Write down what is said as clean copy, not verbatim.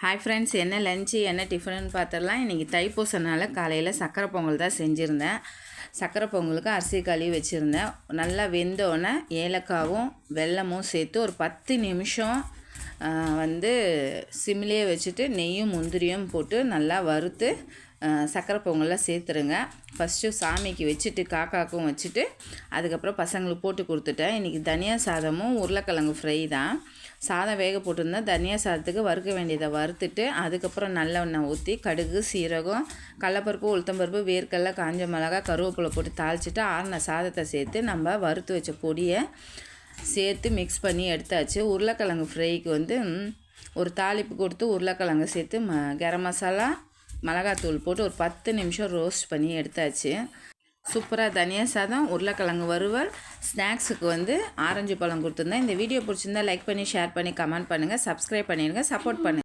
Hi friends, என்ன lunch என்ன டிஃபனுன்னு பார்த்துடலாம். இன்றைக்கி தைப்பூசனால காலையில் சக்கரை பொங்கல் தான் செஞ்சுருந்தேன். சக்கரை பொங்கலுக்கு அரிசி கழுவி வச்சுருந்தேன். நல்லா வெந்தோடனே ஏலக்காவும் வெல்லமும் சேர்த்து ஒரு 10 நிமிஷம் சிம்லேயே வச்சுட்டு நெய்யும் முந்திரியும் போட்டு நல்லா வறுத்து சக்கரை பொங்கலில் சேர்த்துருங்க. ஃபஸ்ட்டு சாமிக்கு வச்சுட்டு காக்காக்கும் வச்சுட்டு அதுக்கப்புறம் பசங்களுக்கு போட்டு கொடுத்துட்டேன். இன்றைக்கி தனியா சாதமும் உருளைக்கிழங்கு ஃப்ரை தான். சாதம் வேக போட்டிருந்தேன். தனியா சாதத்துக்கு வறுக்க வேண்டியதை வறுத்துட்டு அதுக்கப்புறம் நல்லெண்ணெய் ஊற்றி கடுகு, சீரகம், கடலப்பருப்பு, உளுத்தம்பருப்பு, வேர்க்கடலை, காஞ்ச மிளகாய், கருவேப்பிலை போட்டு தாளிச்சிட்டு ஆறின சாதத்தை சேர்த்து நம்ம வறுத்து வச்ச பொடியை சேர்த்து மிக்ஸ் பண்ணி எடுத்தாச்சு. உருளைக்கிழங்கு ஃப்ரைக்கு ஒரு தாளிப்பு கொடுத்து உருளைக்கிழங்கு சேர்த்து கரம் மசாலா, மிளகாத்தூள் போட்டு ஒரு 10 நிமிஷம் ரோஸ்ட் பண்ணி எடுத்தாச்சு. சூப்பராக தனியா சாதம், உருளைக்கிழங்கு வறுவல். ஸ்நாக்ஸுக்கு ஆரஞ்சு பழம் கொடுத்துருந்தேன். இந்த வீடியோ பிடிச்சிருந்தா லைக் பண்ணி, ஷேர் பண்ணி, கமெண்ட் பண்ணுங்கள், சப்ஸ்கிரைப் பண்ணிடுங்க, சப்போர்ட் பண்ணுங்கள்.